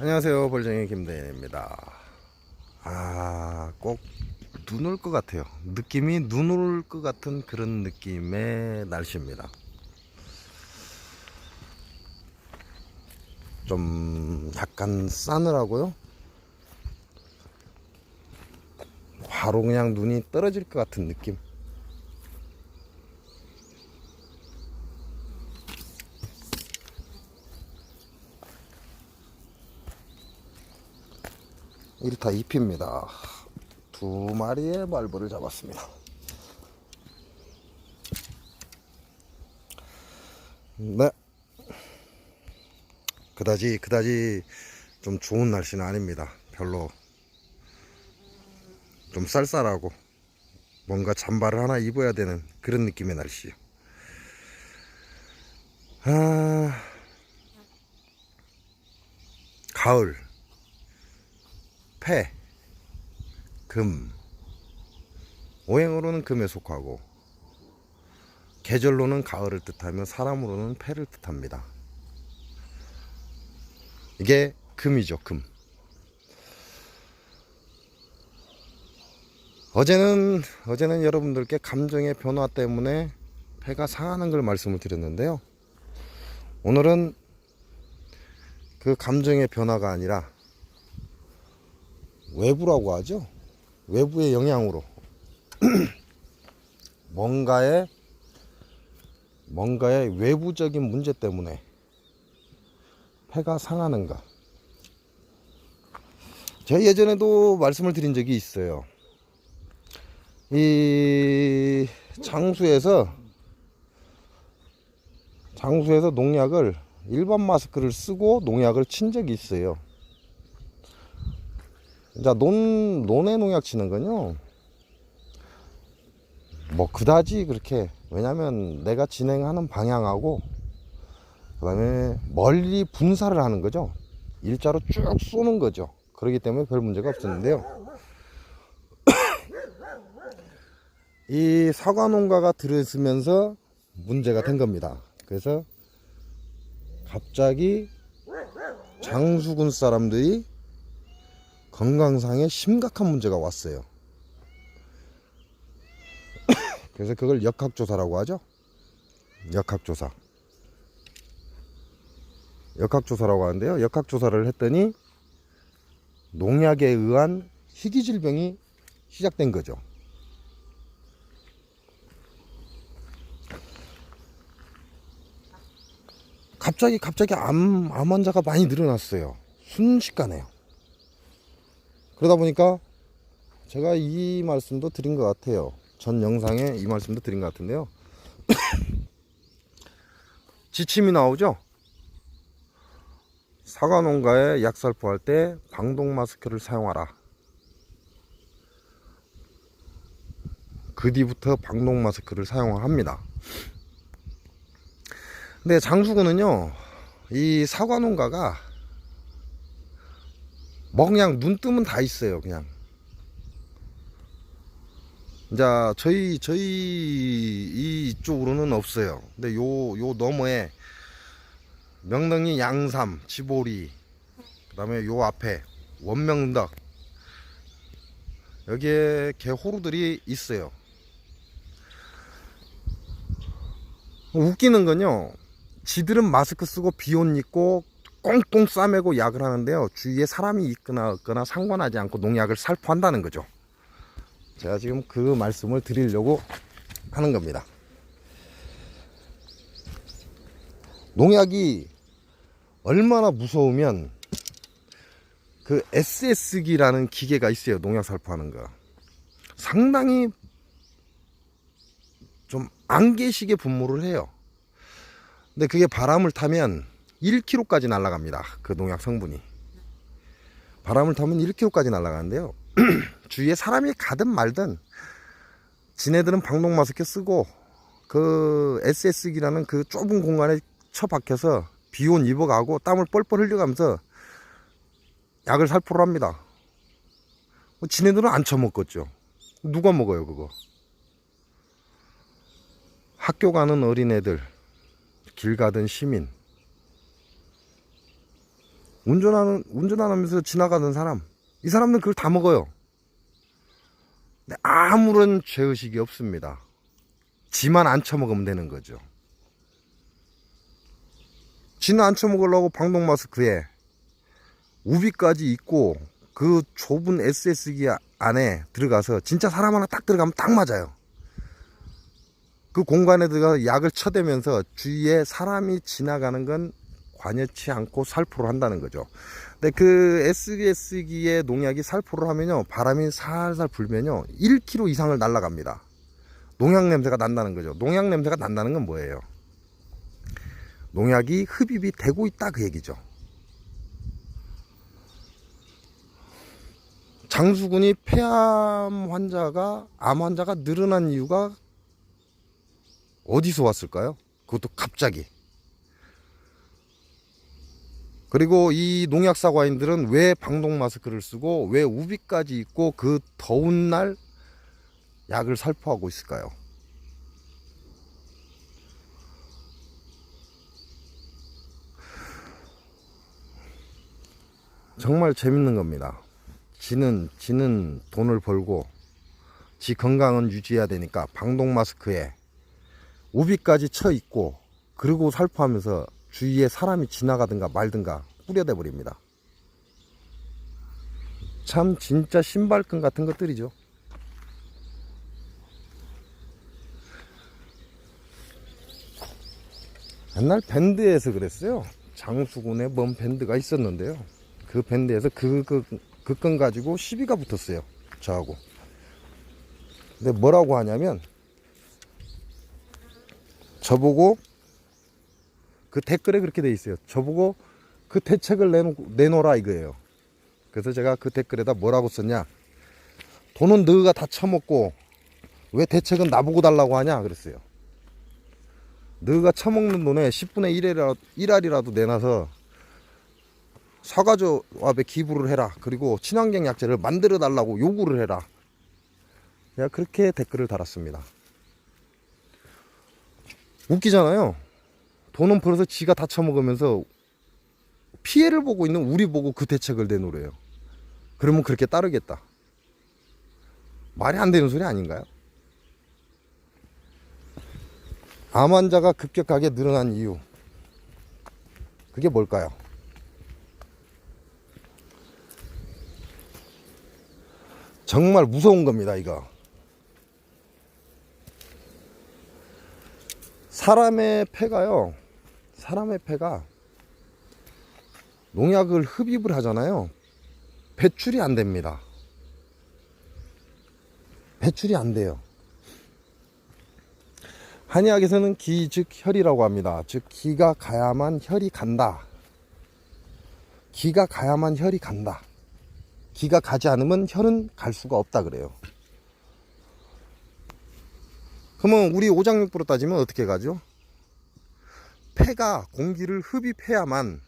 안녕하세요, 벌정이 김대인입니다. 꼭 눈 올 것 같아요. 느낌이 눈 올 것 같은 그런 느낌의 날씨입니다. 좀 약간 싸늘하고요. 바로 그냥 눈이 떨어질 것 같은 느낌. 일타 2피입니다. 두 마리의 말벌을 잡았습니다. 네. 그다지 좀 좋은 날씨는 아닙니다. 별로 좀 쌀쌀하고 뭔가 잠바를 하나 입어야 되는 그런 느낌의 날씨요. 가을, 폐, 금, 오행으로는 금에 속하고 계절로는 가을을 뜻하며 사람으로는 폐를 뜻합니다. 이게 금이죠, 금. 어제는 여러분들께 감정의 변화 때문에 폐가 상하는 걸 말씀을 드렸는데요. 오늘은 그 감정의 변화가 아니라 외부라고 하죠. 외부의 영향으로 뭔가의 외부적인 문제 때문에 폐가 상하는가. 제가 예전에도 말씀을 드린 적이 있어요. 이 장수에서 농약을 일반 마스크를 쓰고 농약을 친 적이 있어요. 자, 논에 농약 치는 건요, 뭐 그다지 그렇게, 왜냐면 내가 진행하는 방향하고 그 다음에 멀리 분사를 하는 거죠. 일자로 쭉 쏘는 거죠. 그렇기 때문에 별 문제가 없었는데요, 이 사과 농가가 들어서면서 문제가 된 겁니다. 그래서 갑자기 장수군 사람들이 건강상에 심각한 문제가 왔어요. 그래서 그걸 역학조사라고 하죠. 역학조사라고 하는데요, 역학조사를 했더니 농약에 의한 희귀질병이 시작된 거죠. 갑자기 암 환자가 많이 늘어났어요. 순식간에요. 그러다 보니까 제가 이 말씀도 드린 것 같아요. 전 영상에 이 말씀도 드린 것 같은데요. 지침이 나오죠. 사과 농가에 약살포할 때 방독 마스크를 사용하라. 그 뒤부터 방독 마스크를 사용합니다. 근데 장수군은요, 이 사과 농가가 뭐 그냥 눈 뜨면 다 있어요. 그냥 자, 저희 이쪽으로는 없어요. 근데 요 너머에 명릉이 양삼, 지보리, 그 다음에 요 앞에 원명덕, 여기에 개호루들이 있어요. 웃기는 건요, 지들은 마스크 쓰고 비옷 입고 꽁꽁 싸매고 약을 하는데요, 주위에 사람이 있거나 없거나 상관하지 않고 농약을 살포한다는 거죠. 제가 지금 그 말씀을 드리려고 하는 겁니다. 농약이 얼마나 무서우면 그 SS기라는 기계가 있어요. 농약 살포하는 거. 상당히 좀 안개식의 분무를 해요. 근데 그게 바람을 타면 1km까지 날아갑니다. 그 농약 성분이. 바람을 타면 1km까지 날아가는데요. 주위에 사람이 가든 말든 지네들은 방독 마스크 쓰고 그 SS기라는 그 좁은 공간에 처박혀서 비온 입어가고 땀을 뻘뻘 흘려가면서 약을 살포를 합니다. 지네들은 안 처먹겠죠. 누가 먹어요 그거. 학교 가는 어린애들, 길 가던 시민, 운전하면서 지나가는 사람, 이 사람들은 그걸 다 먹어요. 근데 아무런 죄의식이 없습니다. 지만 안 처먹으면 되는 거죠. 지는 안 처먹으려고 방독 마스크에 우비까지 입고 그 좁은 SS기 안에 들어가서 진짜 사람 하나 딱 들어가면 딱 맞아요. 그 공간에 들어가서 약을 쳐대면서 주위에 사람이 지나가는 건 관여치 않고 살포를 한다는 거죠. 근데 그 SS기의 농약이 살포를 하면요, 바람이 살살 불면요 1km 이상을 날아갑니다. 농약 냄새가 난다는 거죠. 농약 냄새가 난다는 건 뭐예요? 농약이 흡입이 되고 있다, 그 얘기죠. 장수군이 폐암 환자가, 암 환자가 늘어난 이유가 어디서 왔을까요? 그것도 갑자기. 그리고 이 농약 사과인들은 왜 방독 마스크를 쓰고 왜 우비까지 입고 그 더운 날 약을 살포하고 있을까요? 정말 재밌는 겁니다. 지는 돈을 벌고 지 건강은 유지해야 되니까 방독 마스크에 우비까지 쳐 있고 그리고 살포하면서 주위에 사람이 지나가든가 말든가 뿌려대 버립니다. 참 진짜 신발끈 같은 것들이죠. 옛날 밴드에서 그랬어요. 장수군의 뭔 밴드가 있었는데요. 그 밴드에서 그 끈 가지고 시비가 붙었어요, 저하고. 근데 뭐라고 하냐면, 저보고 그 댓글에 그렇게 돼 있어요. 저보고 그 대책을 내놓으라 이거예요. 그래서 제가 그 댓글에다 뭐라고 썼냐, 돈은 너가 다 처먹고 왜 대책은 나보고 달라고 하냐 그랬어요. 너가 처먹는 돈에 10분의 1알이라도 내놔서 사과조합에 기부를 해라. 그리고 친환경 약재를 만들어 달라고 요구를 해라. 제가 그렇게 댓글을 달았습니다. 웃기잖아요. 돈은 벌어서 지가 다 처먹으면서 피해를 보고 있는 우리 보고 그 대책을 내놓으래요. 그러면 그렇게 따르겠다. 말이 안 되는 소리 아닌가요? 암 환자가 급격하게 늘어난 이유, 그게 뭘까요? 정말 무서운 겁니다, 이거. 사람의 폐가 농약을 흡입을 하잖아요. 배출이 안 됩니다. 배출이 안 돼요. 한의학에서는 기 즉 혈이라고 합니다. 즉 기가 가야만 혈이 간다. 기가 가야만 혈이 간다. 기가 가지 않으면 혈은 갈 수가 없다 그래요. 그러면 우리 오장육부로 따지면 어떻게 가죠? 폐가 공기를 흡입해야만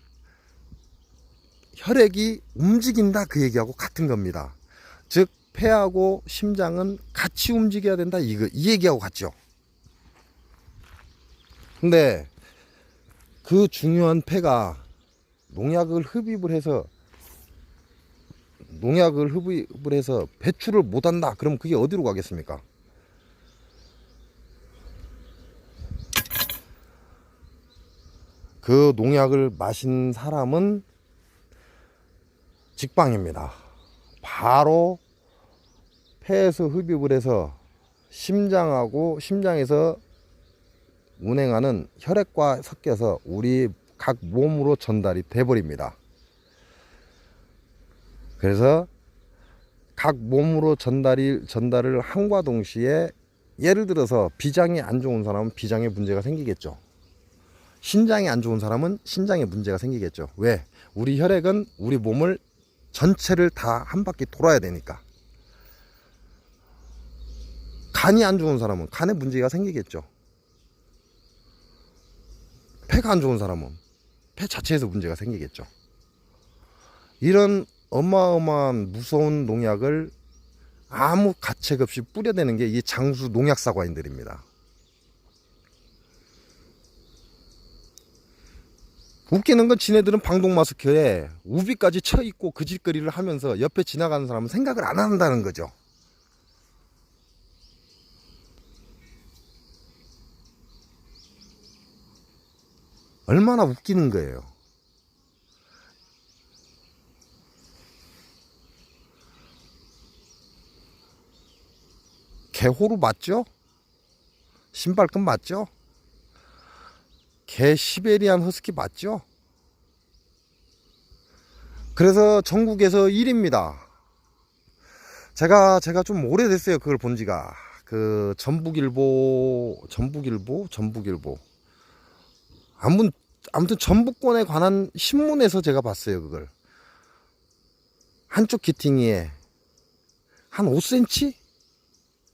혈액이 움직인다, 그 얘기하고 같은 겁니다. 즉 폐하고 심장은 같이 움직여야 된다, 이 얘기하고 같죠. 근데 그 중요한 폐가 농약을 흡입을 해서 배출을 못한다, 그럼 그게 어디로 가겠습니까? 그 농약을 마신 사람은 직방입니다. 바로 폐에서 흡입을 해서 심장에서 운행하는 혈액과 섞여서 우리 각 몸으로 전달이 돼버립니다. 그래서 각 몸으로 전달을 함과 동시에, 예를 들어서 비장이 안 좋은 사람은 비장에 문제가 생기겠죠. 신장이 안 좋은 사람은 신장에 문제가 생기겠죠. 왜? 우리 혈액은 우리 몸을 전체를 다 한 바퀴 돌아야 되니까. 간이 안 좋은 사람은 간에 문제가 생기겠죠. 폐가 안 좋은 사람은 폐 자체에서 문제가 생기겠죠. 이런 어마어마한 무서운 농약을 아무 가책 없이 뿌려대는 게 이 장수 농약 사과인들입니다. 웃기는 건 지네들은 방독 마스크에 우비까지 쳐 있고 그 짓거리를 하면서 옆에 지나가는 사람은 생각을 안 한다는 거죠. 얼마나 웃기는 거예요. 개호루 맞죠? 신발끈 맞죠? 개 시베리안 허스키 맞죠? 그래서 전국에서 1위입니다. 제가 좀 오래됐어요. 그걸 본 지가. 그 전북일보. 아무튼 전북권에 관한 신문에서 제가 봤어요. 그걸. 한쪽 귀퉁이에 한 5cm?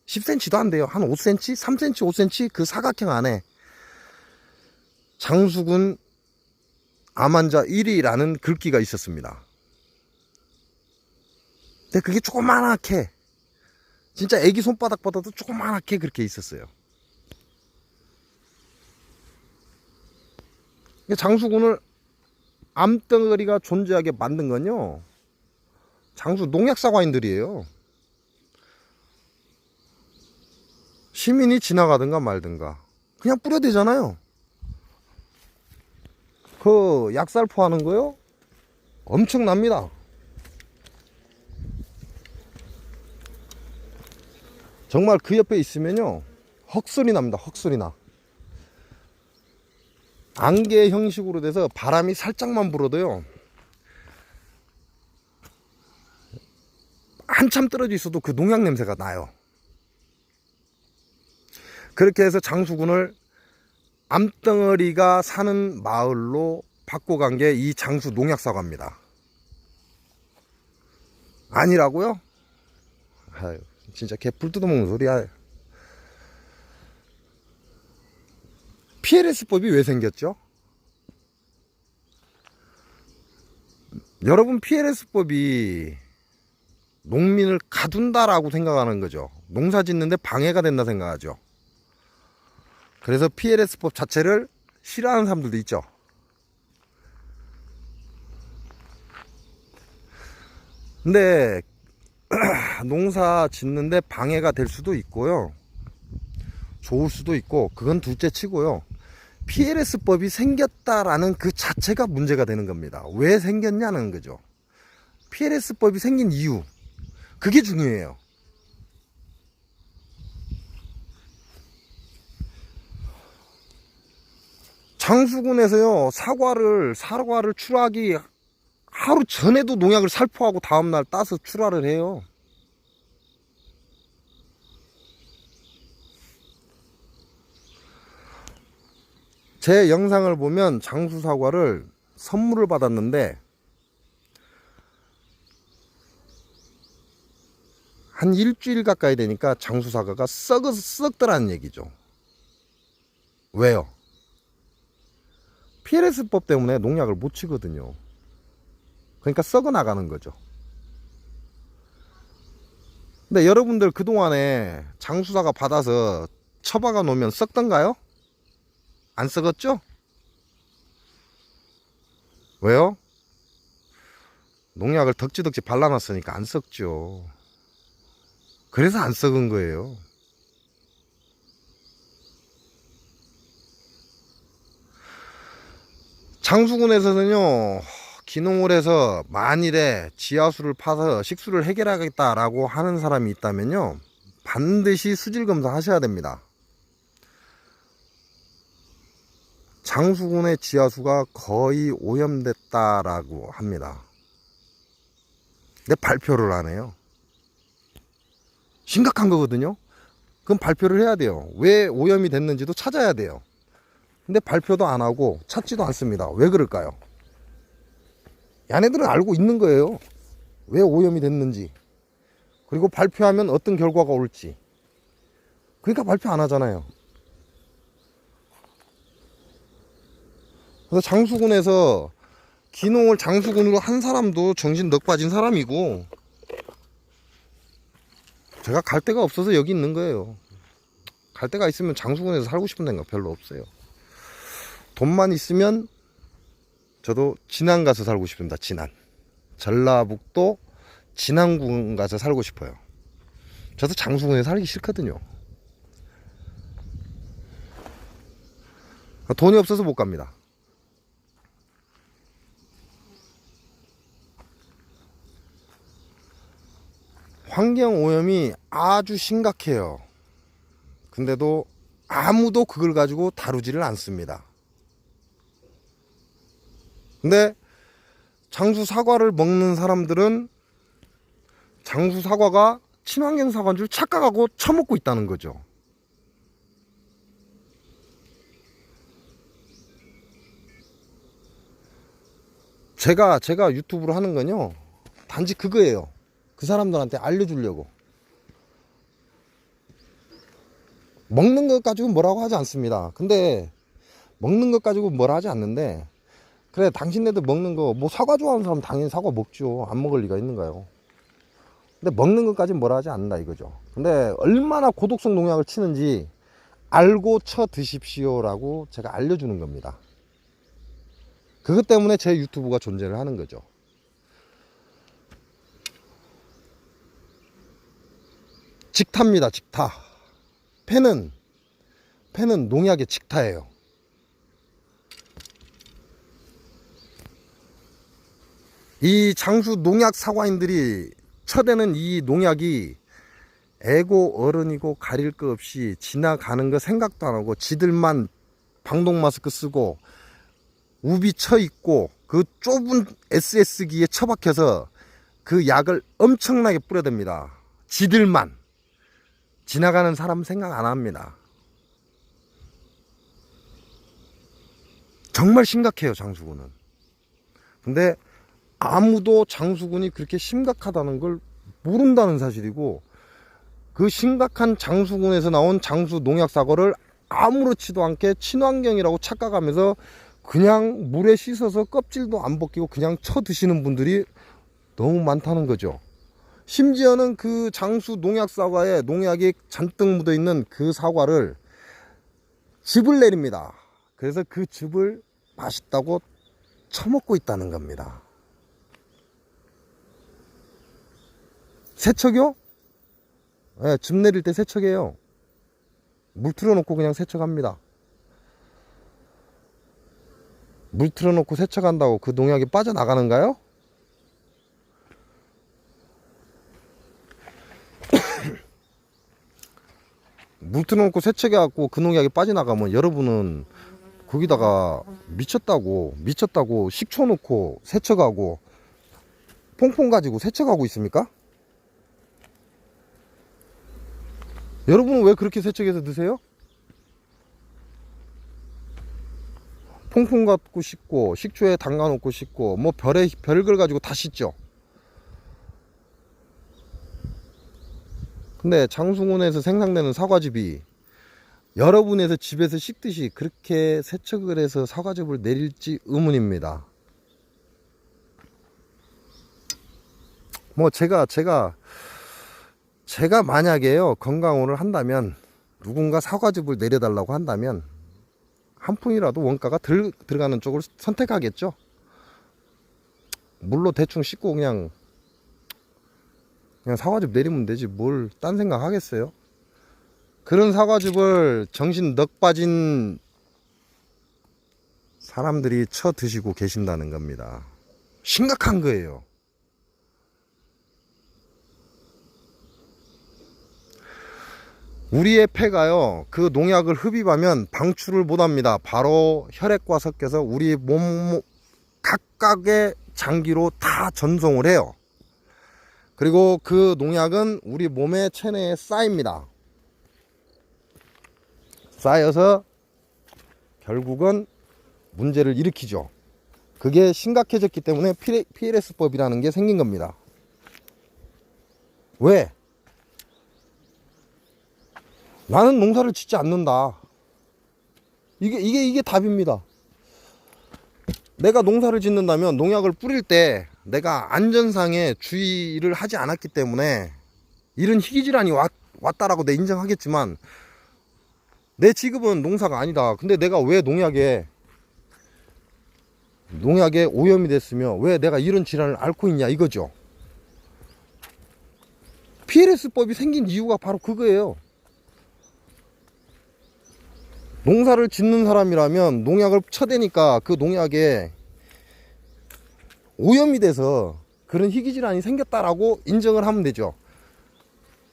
10cm도 안 돼요. 한 5cm? 3cm, 5cm 그 사각형 안에 장수군 암환자 1위라는 글귀가 있었습니다. 근데 그게 조그만하게, 진짜 애기 손바닥보다도 조그만하게 그렇게 있었어요. 장수군을 암덩어리가 존재하게 만든 건요, 장수 농약사과인들이에요. 시민이 지나가든가 말든가 그냥 뿌려대잖아요. 그 약살포 하는 거요 엄청납니다. 정말 그 옆에 있으면요 헉소리 납니다. 헉소리 나. 안개 형식으로 돼서 바람이 살짝만 불어도요 한참 떨어져 있어도 그 농약 냄새가 나요. 그렇게 해서 장수군을 암덩어리가 사는 마을로 바꿔간 게 이 장수 농약사과입니다. 아니라고요? 아유, 진짜 개 불 뜯어먹는 소리야. PLS법이 왜 생겼죠? 여러분, PLS법이 농민을 가둔다라고 생각하는 거죠. 농사 짓는데 방해가 된다 생각하죠. 그래서 PLS법 자체를 싫어하는 사람들도 있죠. 근데 농사 짓는데 방해가 될 수도 있고요, 좋을 수도 있고, 그건 둘째 치고요, PLS법이 생겼다라는 그 자체가 문제가 되는 겁니다. 왜 생겼냐는 거죠. PLS법이 생긴 이유, 그게 중요해요. 장수군에서요 사과를 출하하기 하루 전에도 농약을 살포하고 다음날 따서 출하를 해요. 제 영상을 보면 장수 사과를 선물을 받았는데 한 일주일 가까이 되니까 장수 사과가 썩어서 썩더라는 얘기죠. 왜요? PLS법 때문에 농약을 못 치거든요. 그러니까 썩어 나가는 거죠. 근데 여러분들 그동안에 장수사과 받아서 처박아 놓으면 썩던가요? 안 썩었죠? 왜요? 농약을 덕지덕지 발라놨으니까 안 썩죠. 그래서 안 썩은 거예요. 장수군에서는요 기농을 해서 만일에 지하수를 파서 식수를 해결하겠다라고 하는 사람이 있다면요 반드시 수질 검사 하셔야 됩니다. 장수군의 지하수가 거의 오염됐다라고 합니다. 근데 발표를 안 해요. 심각한 거거든요. 그럼 발표를 해야 돼요. 왜 오염이 됐는지도 찾아야 돼요. 근데 발표도 안 하고 찾지도 않습니다. 왜 그럴까요? 얘네들은 알고 있는 거예요. 왜 오염이 됐는지. 그리고 발표하면 어떤 결과가 올지. 그러니까 발표 안 하잖아요. 그래서 장수군에서 기농을 장수군으로 한 사람도 정신 넉 빠진 사람이고, 제가 갈 데가 없어서 여기 있는 거예요. 갈 데가 있으면 장수군에서 살고 싶은 데가 별로 없어요. 돈만 있으면 저도 진안 가서 살고 싶습니다. 진안. 전라북도 진안군 가서 살고 싶어요. 저도 장수군에 살기 싫거든요. 돈이 없어서 못 갑니다. 환경오염이 아주 심각해요. 근데도 아무도 그걸 가지고 다루지를 않습니다. 근데 장수 사과를 먹는 사람들은 장수 사과가 친환경 사과인 줄 착각하고 처먹고 있다는 거죠. 제가 유튜브로 하는 건요, 단지 그거예요. 그 사람들한테 알려주려고. 먹는 것 가지고 뭐라고 하지 않습니다. 근데 먹는 것 가지고 뭐라 하지 않는데, 그래 당신네들 먹는 거 뭐 사과 좋아하는 사람 당연히 사과 먹죠. 안 먹을 리가 있는가요? 근데 먹는 것까지 뭐라 하지 않는다 이거죠. 근데 얼마나 고독성 농약을 치는지 알고 쳐 드십시오라고 제가 알려주는 겁니다. 그것 때문에 제 유튜브가 존재를 하는 거죠. 직타입니다. 직타. 펜은 농약의 직타예요. 이 장수 농약 사과인들이 쳐대는 이 농약이 애고 어른이고 가릴 거 없이 지나가는 거 생각도 안 하고 지들만 방독 마스크 쓰고 우비 쳐 있고 그 좁은 SS기에 처박혀서 그 약을 엄청나게 뿌려댑니다. 지들만. 지나가는 사람 생각 안 합니다. 정말 심각해요, 장수군은. 근데 아무도 장수군이 그렇게 심각하다는 걸 모른다는 사실이고, 그 심각한 장수군에서 나온 장수 농약 사과를 아무렇지도 않게 친환경이라고 착각하면서 그냥 물에 씻어서 껍질도 안 벗기고 그냥 쳐 드시는 분들이 너무 많다는 거죠. 심지어는 그 장수 농약 사과에 농약이 잔뜩 묻어 있는 그 사과를 즙을 내립니다. 그래서 그 즙을 맛있다고 처먹고 있다는 겁니다. 세척이요? 네, 즙 내릴 때 세척해요. 물 틀어놓고 그냥 세척합니다. 물 틀어놓고 세척한다고 그 농약이 빠져나가는가요? 물 틀어놓고 세척해갖고 그 농약이 빠져나가면 여러분은 거기다가 미쳤다고 식초 넣고 세척하고 퐁퐁 가지고 세척하고 있습니까? 여러분은 왜 그렇게 세척해서 드세요? 퐁퐁 갖고 씻고 식초에 담가 놓고 씻고 뭐 별걸 가지고 다 씻죠. 근데 장수군에서 생산되는 사과즙이 여러분에서 집에서 씻듯이 그렇게 세척을 해서 사과즙을 내릴지 의문입니다. 뭐 제가 만약에요 건강호를 한다면, 누군가 사과즙을 내려달라고 한다면 한 푼이라도 원가가 들어가는 쪽을 선택하겠죠. 물로 대충 씻고 그냥 사과즙 내리면 되지 뭘 딴 생각 하겠어요. 그런 사과즙을 정신 넋 빠진 사람들이 쳐 드시고 계신다는 겁니다. 심각한 거예요. 우리의 폐가요 그 농약을 흡입하면 방출을 못합니다. 바로 혈액과 섞여서 우리 몸 각각의 장기로 다 전송을 해요. 그리고 그 농약은 우리 몸의 체내에 쌓입니다. 쌓여서 결국은 문제를 일으키죠. 그게 심각해졌기 때문에 PLS법이라는 게 생긴 겁니다. 왜? 나는 농사를 짓지 않는다. 이게 답입니다. 내가 농사를 짓는다면 농약을 뿌릴 때 내가 안전상에 주의를 하지 않았기 때문에 이런 희귀질환이 왔다라고 내 인정하겠지만, 내 직업은 농사가 아니다. 근데 내가 왜 농약에 농약에 오염이 됐으며 왜 내가 이런 질환을 앓고 있냐 이거죠. PLS법이 생긴 이유가 바로 그거예요. 농사를 짓는 사람이라면 농약을 쳐대니까 그 농약에 오염이 돼서 그런 희귀질환이 생겼다라고 인정을 하면 되죠.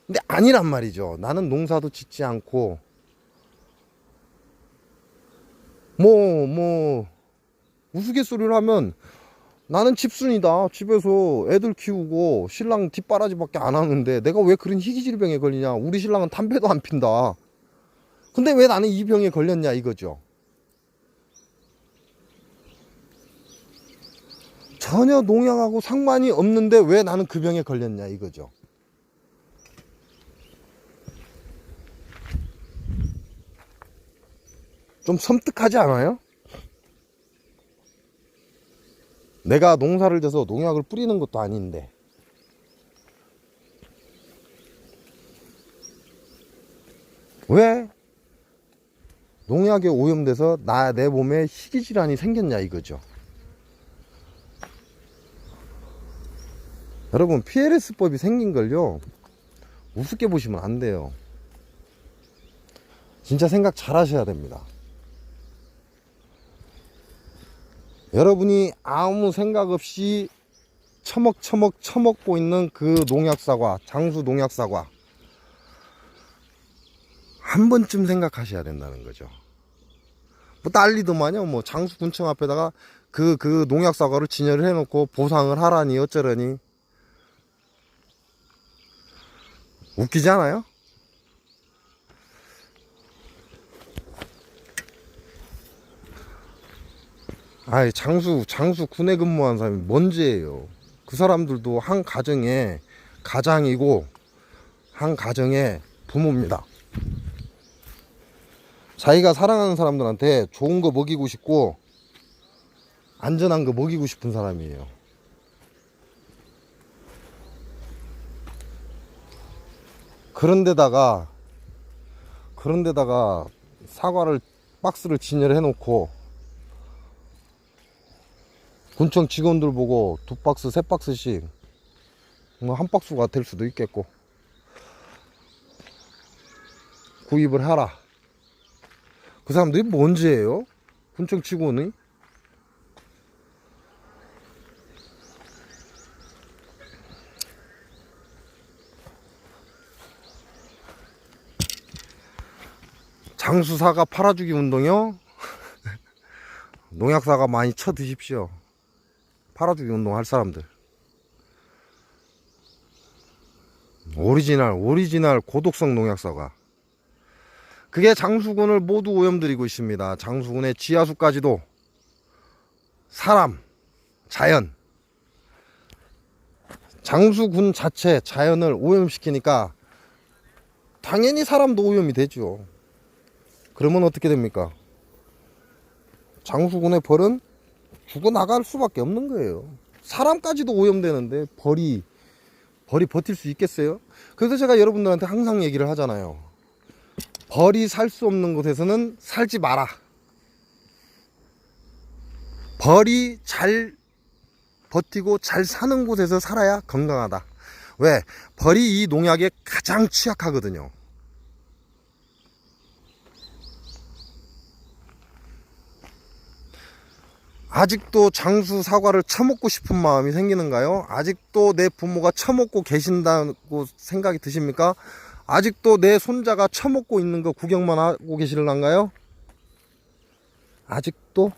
근데 아니란 말이죠. 나는 농사도 짓지 않고 우스갯소리를 하면 나는 집순이다. 집에서 애들 키우고 신랑 뒷바라지밖에 안 하는데 내가 왜 그런 희귀질병에 걸리냐. 우리 신랑은 담배도 안 핀다. 근데 왜 나는 이 병에 걸렸냐 이거죠. 전혀 농약하고 상관이 없는데 왜 나는 그 병에 걸렸냐 이거죠. 좀 섬뜩하지 않아요? 내가 농사를 져서 농약을 뿌리는 것도 아닌데 왜 농약에 오염돼서 내 몸에 희귀질환이 생겼냐 이거죠. 여러분 PLS법이 생긴 걸요 우습게 보시면 안 돼요. 진짜 생각 잘 하셔야 됩니다. 여러분이 아무 생각 없이 처먹고 있는 그 농약사과, 장수 농약사과 한 번쯤 생각하셔야 된다는 거죠. 뭐 난리더만요. 장수군청 앞에다가 그 농약사과를 진열을 해놓고 보상을 하라니 어쩌려니. 웃기지 않아요? 아이, 장수 군에 근무한 사람이 뭔 죄예요. 그 사람들도 한 가정의 가장이고 한 가정의 부모입니다. 자기가 사랑하는 사람들한테 좋은 거 먹이고 싶고 안전한 거 먹이고 싶은 사람이에요. 그런데다가 사과를 박스를 진열해 놓고 군청 직원들 보고 2박스 3박스씩 한 박스가 될 수도 있겠고 구입을 하라. 그 사람들이 뭔 죄예요? 군청 직원이? 장수사과 팔아주기 운동이요? 농약사과 많이 쳐 드십시오. 팔아주기 운동 할 사람들. 오리지널 고독성 농약사과. 그게 장수군을 모두 오염들이고 있습니다. 장수군의 지하수까지도 사람, 자연, 장수군 자체 자연을 오염시키니까 당연히 사람도 오염이 되죠. 그러면 어떻게 됩니까? 장수군의 벌은 죽어나갈 수밖에 없는 거예요. 사람까지도 오염되는데 벌이 버틸 수 있겠어요? 그래서 제가 여러분들한테 항상 얘기를 하잖아요. 벌이 살 수 없는 곳에서는 살지 마라. 벌이 잘 버티고 잘 사는 곳에서 살아야 건강하다. 왜? 벌이 이 농약에 가장 취약하거든요. 아직도 장수 사과를 처먹고 싶은 마음이 생기는가요? 아직도 내 부모가 처먹고 계신다고 생각이 드십니까? 아직도 내 손자가 처먹고 있는 거 구경만 하고 계실란가요? 아직도?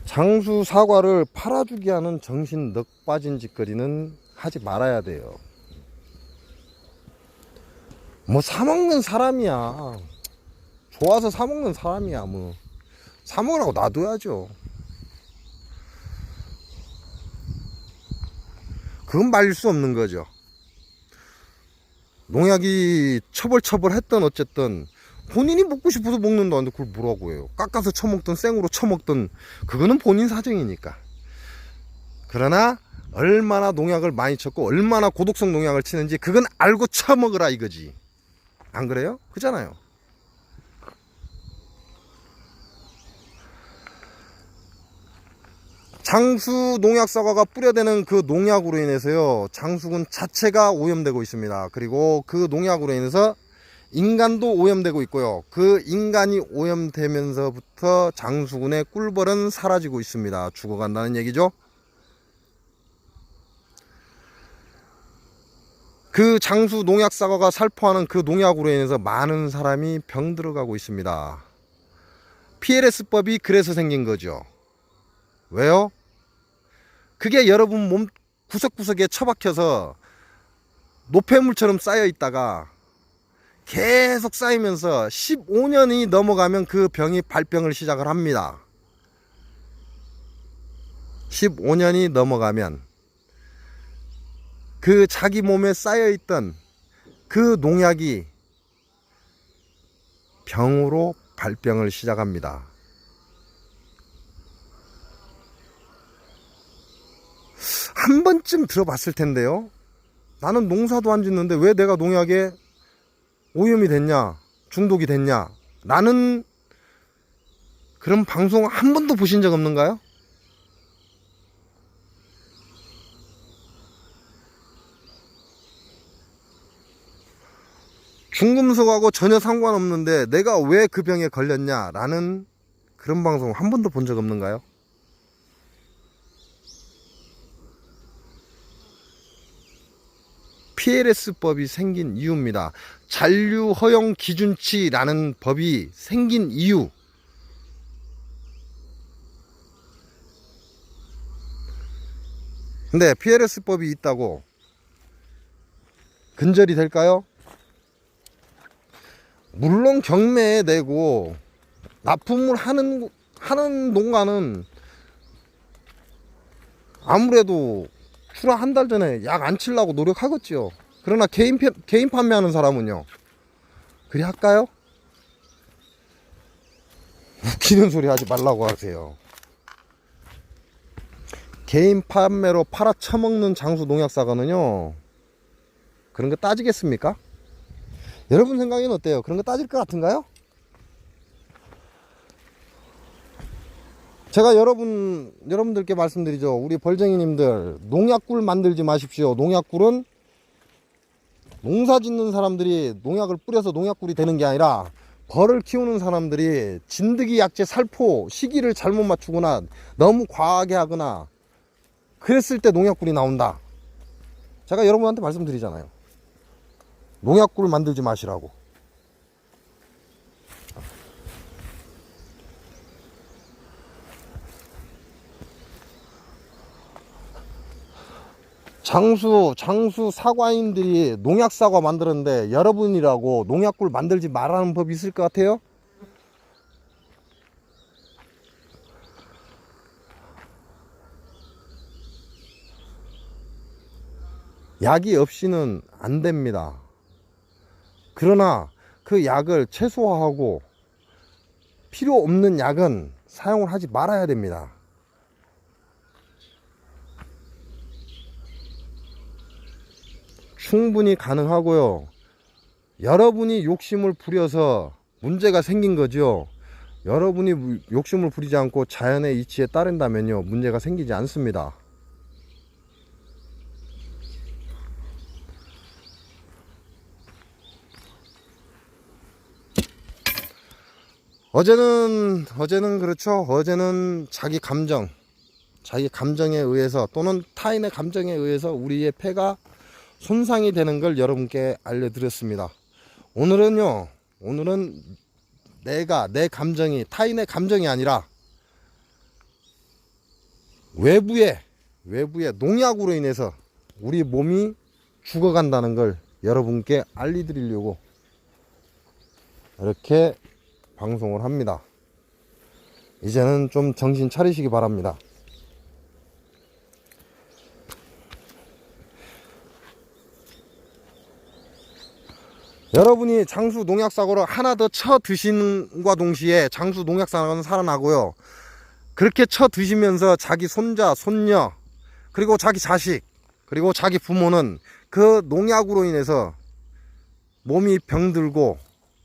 장수 사과를 팔아주기 하는 정신 넉 빠진 짓거리는 하지 말아야 돼요. 사먹는 사람이야. 좋아서 사먹는 사람이야. 사먹으라고 놔둬야죠. 그건 말릴 수 없는 거죠. 농약이 처벌했던 어쨌든 본인이 먹고 싶어서 먹는다는데 그걸 뭐라고 해요. 깎아서 처먹든 생으로 처먹든 그거는 본인 사정이니까. 그러나 얼마나 농약을 많이 쳤고 얼마나 고독성 농약을 치는지 그건 알고 쳐먹으라 이거지. 안 그래요? 그잖아요. 장수 농약 사과가 뿌려대는 그 농약으로 인해서요, 장수군 자체가 오염되고 있습니다. 그리고 그 농약으로 인해서 인간도 오염되고 있고요. 그 인간이 오염되면서부터 장수군의 꿀벌은 사라지고 있습니다. 죽어간다는 얘기죠. 그 장수 농약 사과가 살포하는 그 농약으로 인해서 많은 사람이 병들어가고 있습니다. PLS법이 그래서 생긴 거죠. 왜요? 그게 여러분 몸 구석구석에 처박혀서 노폐물처럼 쌓여 있다가 계속 쌓이면서 15년이 넘어가면 그 병이 발병을 시작을 합니다. 15년이 넘어가면 그 자기 몸에 쌓여 있던 그 농약이 병으로 발병을 시작합니다. 한 번쯤 들어봤을 텐데요. 나는 농사도 안 짓는데 왜 내가 농약에 오염이 됐냐, 중독이 됐냐, 나는 그런 방송 한 번도 보신 적 없는가요? 중금속하고 전혀 상관없는데 내가 왜 그 병에 걸렸냐 라는 그런 방송 한 번도 본 적 없는가요? PLS법이 생긴 이유입니다. 잔류 허용 기준치라는 법이 생긴 이유. 근데 PLS법이 있다고 근절이 될까요? 물론 경매에 내고 납품을 하는 농가는 아무래도 출하 한 달 전에 약 안 치려고 노력하겠죠. 그러나 개인 판매하는 사람은요, 그리 할까요? 웃기는 소리 하지 말라고 하세요. 개인 판매로 팔아 처먹는 장수 농약사과는요, 그런 거 따지겠습니까? 여러분 생각에는 어때요? 그런 거 따질 것 같은가요? 제가 여러분들께 말씀드리죠. 우리 벌쟁이님들, 농약꿀 만들지 마십시오. 농약꿀은 농사 짓는 사람들이 농약을 뿌려서 농약꿀이 되는 게 아니라 벌을 키우는 사람들이 진드기 약제 살포 시기를 잘못 맞추거나 너무 과하게 하거나 그랬을 때 농약꿀이 나온다. 제가 여러분한테 말씀드리잖아요. 농약꿀 만들지 마시라고. 장수 사과인들이 농약 사과 만들었는데 여러분이라고 농약꿀 만들지 말라는 법이 있을 것 같아요? 약이 없이는 안 됩니다. 그러나 그 약을 최소화하고 필요 없는 약은 사용을 하지 말아야 됩니다. 충분히 가능하고요. 여러분이 욕심을 부려서 문제가 생긴 거죠. 여러분이 욕심을 부리지 않고 자연의 이치에 따른다면요, 문제가 생기지 않습니다. 어제는 그렇죠. 어제는 자기 감정에 의해서 또는 타인의 감정에 의해서 우리의 폐가 손상이 되는 걸 여러분께 알려드렸습니다. 오늘은 내 감정이 타인의 감정이 아니라 외부의 농약으로 인해서 우리 몸이 죽어간다는 걸 여러분께 알려드리려고 이렇게 방송을 합니다. 이제는 좀 정신 차리시기 바랍니다. 여러분이 장수 농약사과를 하나 더 쳐 드시는과 동시에 장수 농약사과는 살아나고요. 그렇게 쳐 드시면서 자기 손자, 손녀, 그리고 자기 자식, 그리고 자기 부모는 그 농약으로 인해서 몸이 병들고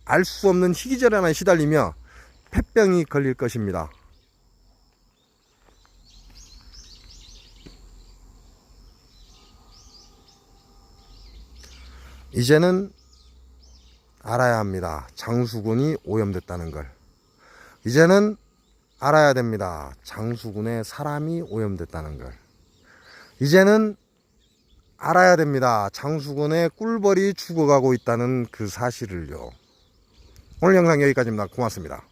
알 수 없는 희귀질환에 시달리며 폐병이 걸릴 것입니다. 이제는 알아야 합니다. 장수군이 오염됐다는 걸. 이제는 알아야 됩니다. 장수군에 사람이 오염됐다는 걸. 이제는 알아야 됩니다. 장수군의 꿀벌이 죽어가고 있다는 그 사실을요. 오늘 영상 여기까지입니다. 고맙습니다.